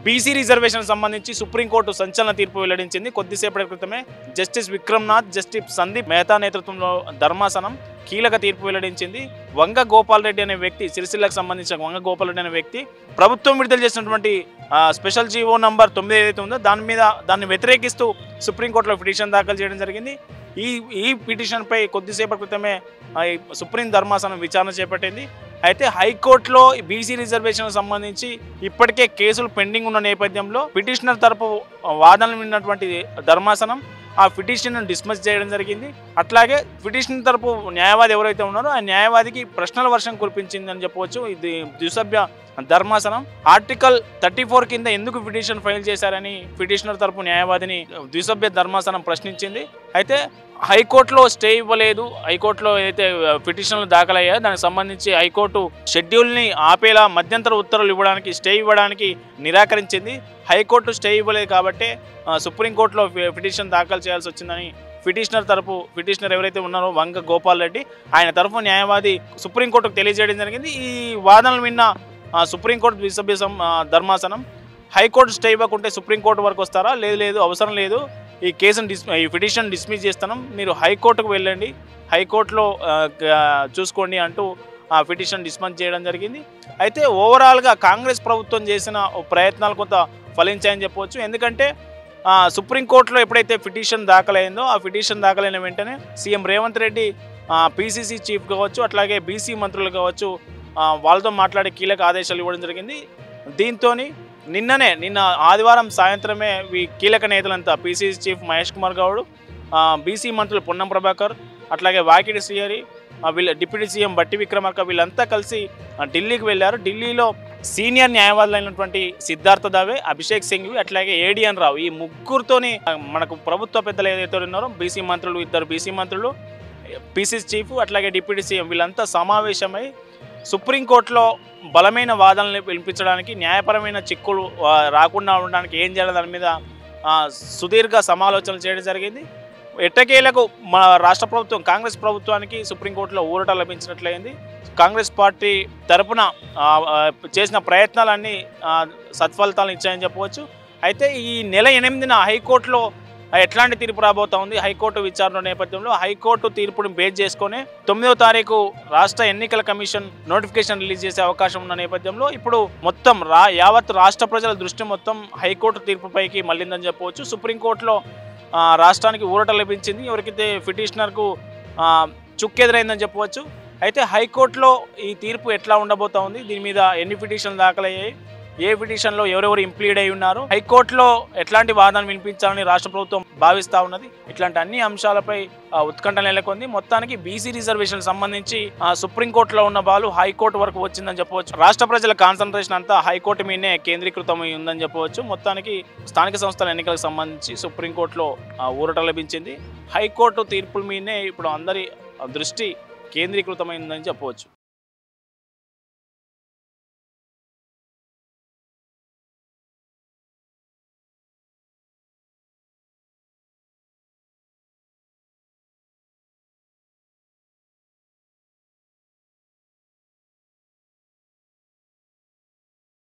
BC reservation సంబంధించి supreme court సంచలన తీర్పు వెల్లడించింది. కొద్దిసేపటి క్రితమే జస్టిస్ విక్రమ్నాథ్, జస్టిస్ సందీప్ మెహతా నేతృత్వంలో ధర్మాసనం కీలక తీర్పు వెల్లడించింది. వంగ గోపాల్ రెడ్డి అనే వ్యక్తి, సిరిసిల్లకు సంబంధించిన వంగ గోపాల్ రెడ్డి అనే వ్యక్తి ప్రభుత్వం విడుదల చేసినటువంటి స్పెషల్ జీవో నంబర్ 9 ఏదైతే ఉందో దాన్ని వ్యతిరేకిస్తూ సుప్రీంకోర్టులో పిటిషన్ దాఖలు చేయడం జరిగింది. ఈ పిటిషన్పై కొద్దిసేపటి క్రితమే సుప్రీం ధర్మాసనం విచారణ చేపట్టింది. అయితే హైకోర్టులో బీసీ రిజర్వేషన్ సంబంధించి ఇప్పటికే కేసులు పెండింగ్ ఉన్న నేపథ్యంలో పిటిషనర్ తరపు వాదనలు విన్నటువంటి ధర్మాసనం ఆ పిటిషన్ డిస్మిస్ చేయడం జరిగింది. అట్లాగే పిటిషన్ తరపు న్యాయవాది ఎవరైతే ఉన్నారో ఆ న్యాయవాదికి ప్రశ్నల వర్షం కురిపించిందని చెప్పవచ్చు. ఇది ద్విసభ్య ధర్మాసనం ఆర్టికల్ 34 కింద ఎందుకు పిటిషన్ ఫైల్ చేశారని పిటిషనర్ తరపు న్యాయవాదిని ద్విసభ్య ధర్మాసనం ప్రశ్నించింది. అయితే హైకోర్టులో స్టే ఇవ్వలేదు. హైకోర్టులో ఏదైతే పిటిషన్లు దాఖలయ్యాయో దానికి సంబంధించి హైకోర్టు షెడ్యూల్ని ఆపేలా మధ్యంతర ఉత్తర్వులు ఇవ్వడానికి, స్టే ఇవ్వడానికి నిరాకరించింది. హైకోర్టు స్టే ఇవ్వలేదు కాబట్టి సుప్రీంకోర్టులో పిటిషన్ దాఖలు చేయాల్సి వచ్చిందని పిటిషనర్ ఎవరైతే ఉన్నారో వంగ గోపాల్ రెడ్డి, ఆయన తరఫు న్యాయవాది సుప్రీంకోర్టుకు తెలియజేయడం జరిగింది. ఈ వాదనలు విన్న సుప్రీంకోర్టు ద్విసభ్య ధర్మాసనం హైకోర్టు స్టే ఇవ్వకుంటే సుప్రీంకోర్టు వరకు వస్తారా, లేదు అవసరం లేదు, ఈ కేసును ఈ పిటిషన్ డిస్మిస్ చేస్తున్నాం, మీరు హైకోర్టుకు వెళ్ళండి, హైకోర్టులో చూసుకోండి అంటూ ఆ పిటిషన్ డిస్మిస్ చేయడం జరిగింది. అయితే ఓవరాల్గా కాంగ్రెస్ ప్రభుత్వం చేసిన ప్రయత్నాలు కొంత ఫలించాయని చెప్పవచ్చు. ఎందుకంటే సుప్రీంకోర్టులో ఎప్పుడైతే పిటిషన్ దాఖలైందో ఆ పిటిషన్ దాఖలైన వెంటనే CM Revanth Reddy PCC chief కావచ్చు, అట్లాగే బీసీ మంత్రులు కావచ్చు, వాళ్ళతో మాట్లాడే కీలక ఆదేశాలు ఇవ్వడం జరిగింది. దీంతో నిన్న ఆదివారం సాయంత్రమే ఈ కీలక నేతలంతా PCC chief Mahesh Kumar Goud, BC మంత్రులు పొన్నం ప్రభాకర్, అట్లాగే వాకిటి శ్రీహరి, డిప్యూటీ సీఎం బట్టి విక్రమార్క వీళ్ళంతా కలిసి ఢిల్లీకి వెళ్ళారు. ఢిల్లీలో సీనియర్ న్యాయవాదులైనటువంటి సిద్ధార్థ దావే, అభిషేక్ సింఘ్వి, అట్లాగే ఏడిఎన్ రావు, ఈ ముగ్గురుతోని మనకు ప్రభుత్వ పెద్దలు ఏదైతే ఉన్నారో బీసీ మంత్రులు, 2 బీసీ మంత్రులు, పీసీసీ చీఫ్, అట్లాగే డిప్యూటీ సీఎం వీళ్ళంతా సమావేశమై సుప్రీంకోర్టులో బలమైన వాదనలు వినిపించడానికి, న్యాయపరమైన చిక్కులు రాకుండా ఉండడానికి ఏం చేయాలి దాని మీద సుదీర్ఘ సమాలోచనలు చేయడం జరిగింది. ఎట్టకేలకు మన రాష్ట్ర ప్రభుత్వం, కాంగ్రెస్ ప్రభుత్వానికి సుప్రీంకోర్టులో ఊరట లభించినట్లయింది. కాంగ్రెస్ పార్టీ తరపున చేసిన ప్రయత్నాలన్నీ సత్ఫలితాలను ఇచ్చాయని చెప్పవచ్చు. అయితే ఈ నెల 8న హైకోర్టులో ఎట్లాంటి తీర్పు రాబోతా ఉంది. హైకోర్టు విచారణ నేపథ్యంలో హైకోర్టు తీర్పును బేస్ చేసుకొని 9వ తారీఖు రాష్ట్ర ఎన్నికల కమిషన్ నోటిఫికేషన్ రిలీజ్ చేసే అవకాశం ఉన్న నేపథ్యంలో ఇప్పుడు మొత్తం యావత్ రాష్ట్ర ప్రజల దృష్టి మొత్తం హైకోర్టు తీర్పుపైకి మళ్ళిందని చెప్పవచ్చు. సుప్రీంకోర్టులో రాష్ట్రానికి ఊరట లభించింది. ఎవరికైతే పిటిషనర్కు చుక్కెదురైందని చెప్పవచ్చు. అయితే హైకోర్టులో ఈ తీర్పు ఎట్లా ఉండబోతా ఉంది, దీని మీద ఎన్ని పిటిషన్లు దాఖలయ్యాయి, ఏ పిటిషన్లో ఎవరెవరు ఇంప్లీడ్ అయి ఉన్నారు, హైకోర్టులో ఎట్లాంటి వాదన వినిపించాలని రాష్ట్ర ప్రభుత్వం భావిస్తూ ఉన్నది, ఇట్లాంటి అన్ని అంశాలపై ఉత్కంఠ నెలకొంది. మొత్తానికి బీసీ రిజర్వేషన్ సంబంధించి సుప్రీంకోర్టులో ఉన్న బాలు హైకోర్టు వరకు వచ్చిందని చెప్పవచ్చు. రాష్ట్ర ప్రజల కాన్సన్ట్రేషన్ అంతా హైకోర్టు మీదనే కేంద్రీకృతమై ఉందని చెప్పవచ్చు. మొత్తానికి స్థానిక సంస్థల ఎన్నికలకు సంబంధించి సుప్రీంకోర్టులో ఊరట లభించింది. హైకోర్టు తీర్పుల మీదనే ఇప్పుడు అందరి దృష్టి కేంద్రీకృతమైందని చెప్పవచ్చు.